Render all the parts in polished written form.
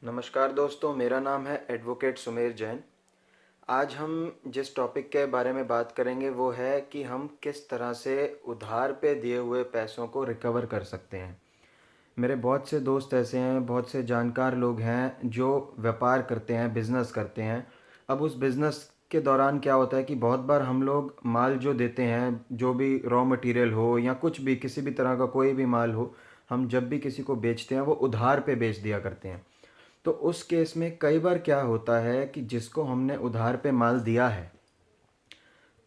नमस्कार दोस्तों, मेरा नाम है एडवोकेट सुमेर जैन। आज हम जिस टॉपिक के बारे में बात करेंगे वो है कि हम किस तरह से उधार पे दिए हुए पैसों को रिकवर कर सकते हैं। मेरे बहुत से दोस्त ऐसे हैं, बहुत से जानकार लोग हैं जो व्यापार करते हैं, बिज़नेस करते हैं। अब उस बिज़नेस के दौरान क्या होता है कि बहुत बार हम लोग माल जो देते हैं, जो भी रॉ मटेरियल हो या कुछ भी, किसी भी तरह का कोई भी माल हो, हम जब भी किसी को बेचते हैं वो उधार पे बेच दिया करते हैं। तो उस केस में कई बार क्या होता है कि जिसको हमने उधार पे माल दिया है,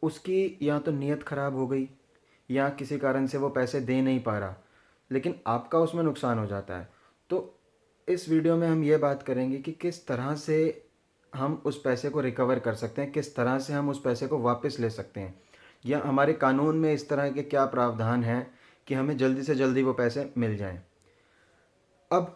उसकी या तो नीयत ख़राब हो गई या किसी कारण से वो पैसे दे नहीं पा रहा, लेकिन आपका उसमें नुकसान हो जाता है। तो इस वीडियो में हम ये बात करेंगे कि किस तरह से हम उस पैसे को रिकवर कर सकते हैं, किस तरह से हम उस पैसे को वापस ले सकते हैं, या हमारे कानून में इस तरह के क्या प्रावधान हैं कि हमें जल्दी से जल्दी वो पैसे मिल जाएं। अब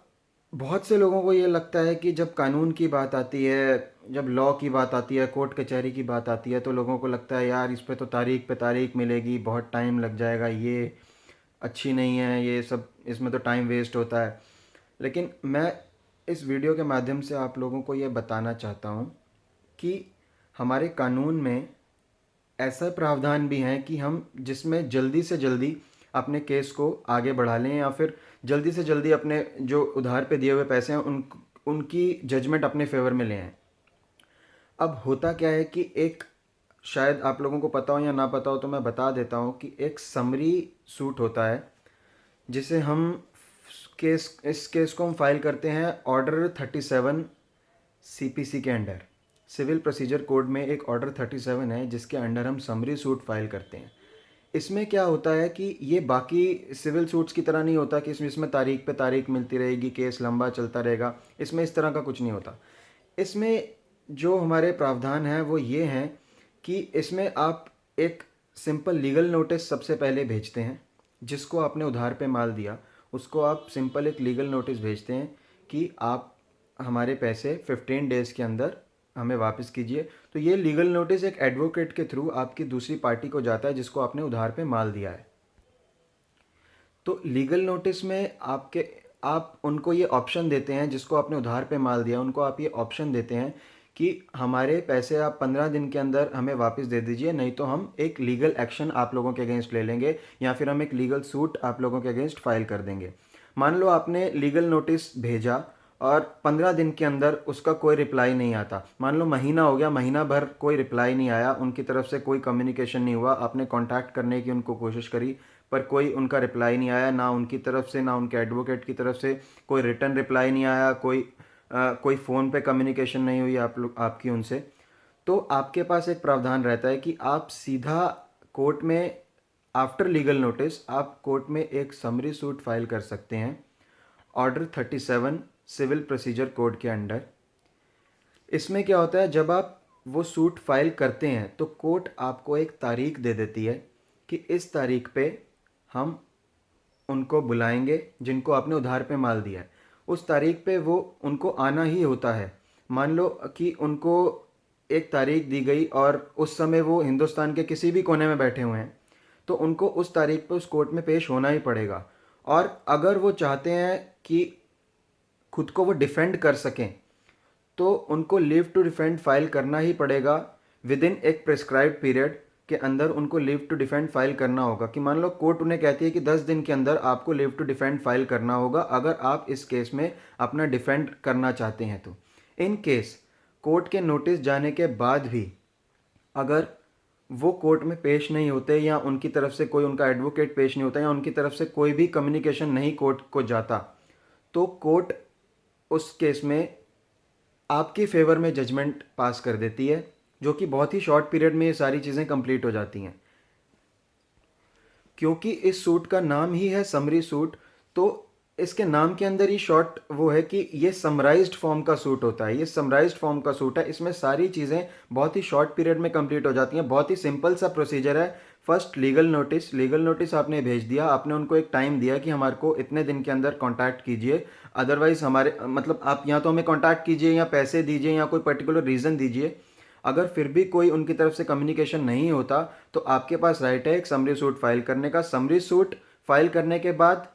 बहुत से लोगों को ये लगता है कि जब कानून की बात आती है, जब लॉ की बात आती है, कोर्ट कचहरी की बात आती है, तो लोगों को लगता है यार इस पे तारीख मिलेगी, बहुत टाइम लग जाएगा, ये अच्छी नहीं है, ये सब इसमें तो टाइम वेस्ट होता है। लेकिन मैं इस वीडियो के माध्यम से आप लोगों को ये बताना चाहता हूँ कि हमारे कानून में ऐसा प्रावधान भी है कि हम जिसमें जल्दी से जल्दी अपने केस को आगे बढ़ा लें, या फिर जल्दी से जल्दी अपने जो उधार पे दिए हुए पैसे हैं उनकी जजमेंट अपने फेवर में ले आएं। अब होता क्या है कि एक, शायद आप लोगों को पता हो या ना पता हो तो मैं बता देता हूँ कि एक समरी सूट होता है जिसे हम इस केस को हम फाइल करते हैं ऑर्डर 37 सीपीसी के अंडर। सिविल प्रोसीजर कोड में एक ऑर्डर 37 है जिसके अंडर हम समरी सूट फाइल करते हैं। इसमें क्या होता है कि ये बाकी सिविल सूट्स की तरह नहीं होता कि इसमें तारीख पे तारीख मिलती रहेगी, केस लंबा चलता रहेगा। इसमें इस तरह का कुछ नहीं होता। इसमें जो हमारे प्रावधान हैं वो ये हैं कि इसमें आप एक सिंपल लीगल नोटिस सबसे पहले भेजते हैं। जिसको आपने उधार पे माल दिया उसको आप सिंपल एक लीगल नोटिस भेजते हैं कि आप हमारे पैसे 15 डेज़ के अंदर हमें वापस कीजिए। तो ये लीगल नोटिस एक एडवोकेट के थ्रू आपकी दूसरी पार्टी को जाता है जिसको आपने उधार पे माल दिया है। तो लीगल नोटिस में आप उनको ये ऑप्शन देते हैं, जिसको आपने उधार पे माल दिया उनको आप ये ऑप्शन देते हैं कि हमारे पैसे आप 15 दिन के अंदर हमें वापस दे दीजिए, नहीं तो हम एक लीगल एक्शन आप लोगों के अगेंस्ट ले लेंगे, या फिर हम एक लीगल सूट आप लोगों के अगेंस्ट फाइल कर देंगे। मान लो आपने लीगल नोटिस भेजा और 15 दिन के अंदर उसका कोई रिप्लाई नहीं आता, मान लो महीना हो गया, महीना भर कोई रिप्लाई नहीं आया, उनकी तरफ से कोई कम्युनिकेशन नहीं हुआ, आपने कांटेक्ट करने की उनको कोशिश करी पर कोई उनका रिप्लाई नहीं आया, ना उनकी तरफ से ना उनके एडवोकेट की तरफ से कोई रिटर्न रिप्लाई नहीं आया, कोई फ़ोन पे कम्युनिकेशन नहीं हुई आप लोग आपकी उनसे। तो आपके पास एक प्रावधान रहता है कि आप सीधा कोर्ट में, आफ्टर लीगल नोटिस आप कोर्ट में एक समरी सूट फाइल कर सकते हैं ऑर्डर 37 सिविल प्रोसीजर कोड के अंडर। इसमें क्या होता है, जब आप वो सूट फाइल करते हैं तो कोर्ट आपको एक तारीख दे देती है कि इस तारीख पे हम उनको बुलाएंगे जिनको आपने उधार पे माल दिया है। उस तारीख पे वो उनको आना ही होता है। मान लो कि उनको एक तारीख दी गई और उस समय वो हिंदुस्तान के किसी भी कोने में बैठे हुए हैं, तो उनको उस तारीख पे उस कोर्ट में पेश होना ही पड़ेगा। और अगर वो चाहते हैं कि खुद को वो डिफेंड कर सकें तो उनको लीव टू डिफेंड फाइल करना ही पड़ेगा। विद इन एक प्रिस्क्राइब्ड पीरियड के अंदर उनको लीव टू डिफेंड फाइल करना होगा। कि मान लो कोर्ट उन्हें कहती है कि 10 दिन के अंदर आपको लीव टू डिफेंड फाइल करना होगा अगर आप इस केस में अपना डिफेंड करना चाहते हैं। तो इन केस कोर्ट के नोटिस जाने के बाद भी अगर वो कोर्ट में पेश नहीं होते, या उनकी तरफ से कोई उनका एडवोकेट पेश नहीं होता, या उनकी तरफ से कोई भी कम्युनिकेशन नहीं कोर्ट को जाता, तो कोर्ट उस केस में आपके फेवर में जजमेंट पास कर देती है, जो कि बहुत ही शॉर्ट पीरियड में ये सारी चीज़ें कंप्लीट हो जाती हैं। क्योंकि इस सूट का नाम ही है समरी सूट, तो इसके नाम के अंदर ही शॉर्ट वो है कि ये समराइज्ड फॉर्म का सूट होता है। ये समराइज्ड फॉर्म का सूट है, इसमें सारी चीज़ें बहुत ही शॉर्ट पीरियड में कंप्लीट हो जाती हैं। बहुत ही सिंपल सा प्रोसीजर है। फर्स्ट लीगल नोटिस आपने भेज दिया, आपने उनको एक टाइम दिया कि हमारे को इतने दिन के अंदर कांटेक्ट कीजिए, अदरवाइज हमारे मतलब आप या तो हमें कांटेक्ट कीजिए या पैसे दीजिए या कोई पर्टिकुलर रीज़न दीजिए। अगर फिर भी कोई उनकी तरफ से कम्युनिकेशन नहीं होता तो आपके पास राइट है एक समरी सूट फाइल करने का। समरी सूट फाइल करने के बाद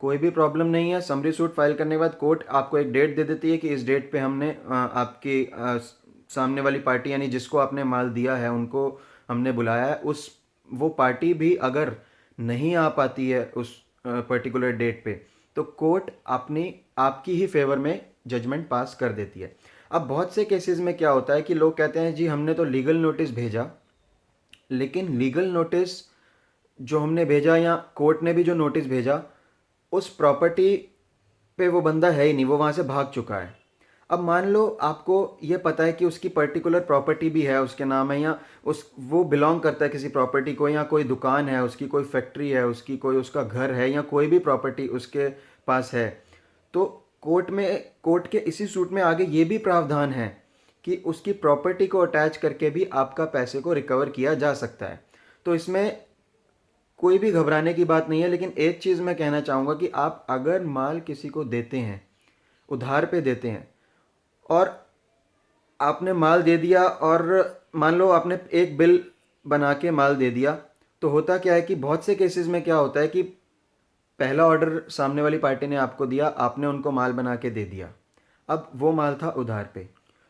कोई भी प्रॉब्लम नहीं है। समरी सूट फाइल करने के बाद कोर्ट आपको एक डेट दे देती है कि इस डेट पे हमने आपकी सामने वाली पार्टी यानी जिसको आपने माल दिया है उनको हमने बुलाया है। उस वो पार्टी भी अगर नहीं आ पाती है उस पर्टिकुलर डेट पे, तो कोर्ट अपनी आपकी ही फेवर में जजमेंट पास कर देती है। अब बहुत से केसेस में क्या होता है कि लोग कहते हैं जी हमने तो लीगल नोटिस भेजा, लेकिन लीगल नोटिस जो हमने भेजा या कोर्ट ने भी जो नोटिस भेजा, उस प्रॉपर्टी पे वो बंदा है ही नहीं, वो वहाँ से भाग चुका है। अब मान लो आपको ये पता है कि उसकी पर्टिकुलर प्रॉपर्टी भी है उसके नाम है, या उस वो बिलोंग करता है किसी प्रॉपर्टी को, या कोई दुकान है उसकी, कोई फैक्ट्री है उसकी, कोई उसका घर है, या कोई भी प्रॉपर्टी उसके पास है। तो कोर्ट के इसी सूट में आगे ये भी प्रावधान है कि उसकी प्रॉपर्टी को अटैच करके भी आपका पैसे को रिकवर किया जा सकता है। तो इसमें कोई भी घबराने की बात नहीं है। लेकिन एक चीज़ मैं कहना चाहूँगा कि आप अगर माल किसी को देते हैं, उधार पे देते हैं, और आपने माल दे दिया, और मान लो आपने एक बिल बना के माल दे दिया, तो होता क्या है कि बहुत से केसेस में क्या होता है कि पहला ऑर्डर सामने वाली पार्टी ने आपको दिया, आपने उनको माल बना के दे दिया। अब वो माल था उधार पे,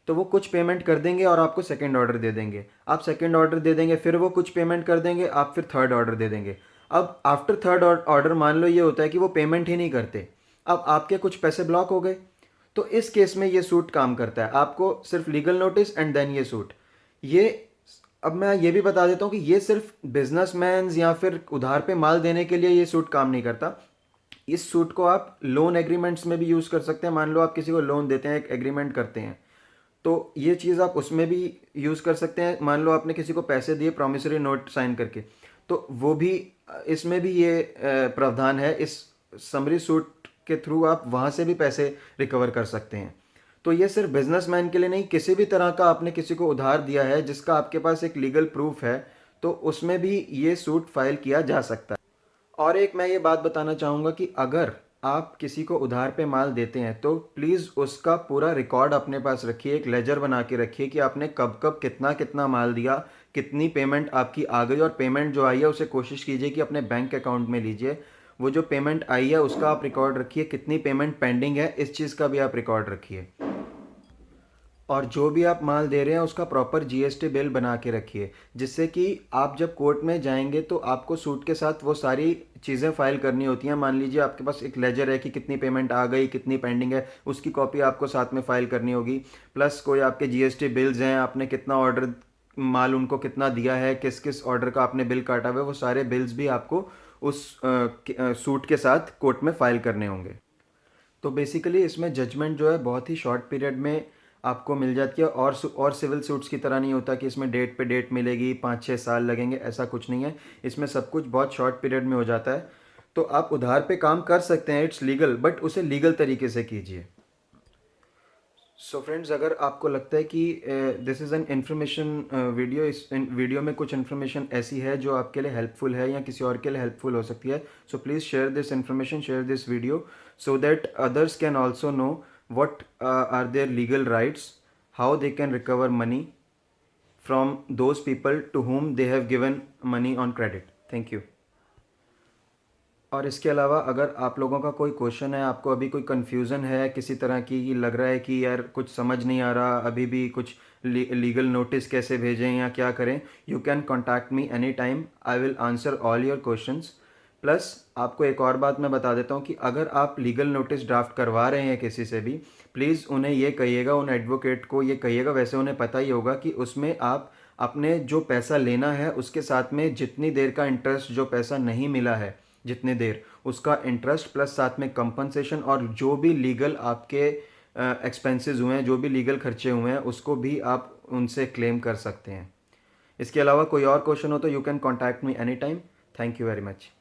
तो वो कुछ पेमेंट कर देंगे और आपको सेकंड ऑर्डर दे देंगे। आप सेकंड ऑर्डर दे देंगे, फिर वो कुछ पेमेंट कर देंगे, आप फिर थर्ड ऑर्डर दे देंगे। अब आफ्टर थर्ड ऑर्डर मान लो ये होता है कि वो पेमेंट ही नहीं करते, अब आपके कुछ पैसे ब्लॉक हो गए। तो इस केस में ये सूट काम करता है। आपको सिर्फ लीगल नोटिस एंड देन ये सूट। ये अब मैं ये भी बता देता हूँ कि ये सिर्फ बिजनेसमैन या फिर उधार पे माल देने के लिए ये सूट काम नहीं करता। इस सूट को आप लोन एग्रीमेंट्स में भी यूज़ कर सकते हैं। मान लो आप किसी को लोन देते हैं, एक एग्रीमेंट करते हैं, तो ये चीज़ आप उसमें भी यूज़ कर सकते हैं। मान लो आपने किसी को पैसे दिए प्रॉमिसरी नोट साइन करके, तो वो भी इसमें भी ये प्रावधान है। इस समरी सूट के थ्रू आप वहाँ से भी पैसे रिकवर कर सकते हैं। तो ये सिर्फ बिजनेसमैन के लिए नहीं, किसी भी तरह का आपने किसी को उधार दिया है जिसका आपके पास एक लीगल प्रूफ है, तो उसमें भी ये सूट फाइल किया जा सकता है। और एक मैं ये बात बताना चाहूँगा कि अगर आप किसी को उधार पे माल देते हैं तो प्लीज़ उसका पूरा रिकॉर्ड अपने पास रखिए, एक लेजर बना के रखिए कि आपने कब कब कितना कितना माल दिया, कितनी पेमेंट आपकी आ गई, और पेमेंट जो आई है उसे कोशिश कीजिए कि अपने बैंक अकाउंट में लीजिए। वो जो पेमेंट आई है उसका आप रिकॉर्ड रखिए, कितनी पेमेंट पेंडिंग है इस चीज़ का भी आप रिकॉर्ड रखिए। और जो भी आप माल दे रहे हैं उसका प्रॉपर जीएसटी बिल बना के रखिए, जिससे कि आप जब कोर्ट में जाएंगे तो आपको सूट के साथ वो सारी चीज़ें फाइल करनी होती हैं। मान लीजिए आपके पास एक लेजर है कि कितनी पेमेंट आ गई, कितनी पेंडिंग है, उसकी कॉपी आपको साथ में फाइल करनी होगी। प्लस कोई आपके जीएसटी बिल्स हैं, आपने कितना ऑर्डर माल उनको कितना दिया है, किस किस ऑर्डर का आपने बिल काटा हुआ है, वो सारे बिल्स भी आपको उस सूट के साथ कोर्ट में फाइल करने होंगे। तो बेसिकली इसमें जजमेंट जो है बहुत ही शॉर्ट पीरियड में आपको मिल जाती है। और सिविल सूट्स की तरह नहीं होता कि इसमें डेट पे डेट मिलेगी, 5-6 साल लगेंगे, ऐसा कुछ नहीं है। इसमें सब कुछ बहुत शॉर्ट पीरियड में हो जाता है। तो आप उधार पे काम कर सकते हैं, इट्स लीगल, बट उसे लीगल तरीके से कीजिए। सो फ्रेंड्स, अगर आपको लगता है कि this is an information video, इस वीडियो में कुछ इन्फॉर्मेशन ऐसी है जो आपके लिए हेल्पफुल है या किसी और के लिए हेल्पफुल हो सकती है, so please share this information, share this video, so that others can also know what are their legal rights, how they can recover money from those people to whom they have given money on credit. Thank you. और इसके अलावा अगर आप लोगों का कोई question है, आपको अभी कोई कन्फ्यूज़न है किसी तरह की, लग रहा है कि यार कुछ समझ नहीं आ रहा, अभी भी कुछ लीगल नोटिस कैसे भेजें या क्या करें, you can contact me any time, I will answer all your questions. Plus आपको एक और बात मैं बता देता हूँ कि अगर आप लीगल नोटिस ड्राफ्ट करवा रहे हैं किसी से भी, प्लीज़ उन्हें ये कहिएगा, उन एडवोकेट को ये कहिएगा, वैसे उन्हें पता ही होगा कि उसमें आप अपने जो पैसा लेना है उसके साथ में जितनी देर का इंटरेस्ट, जो पैसा नहीं मिला है जितने देर, उसका इंटरेस्ट प्लस साथ में कंपनसेशन, और जो भी लीगल आपके एक्सपेंसेस हुए हैं, जो भी लीगल खर्चे हुए हैं, उसको भी आप उनसे क्लेम कर सकते हैं। इसके अलावा कोई और क्वेश्चन हो तो you can contact me any time. Thank you very much.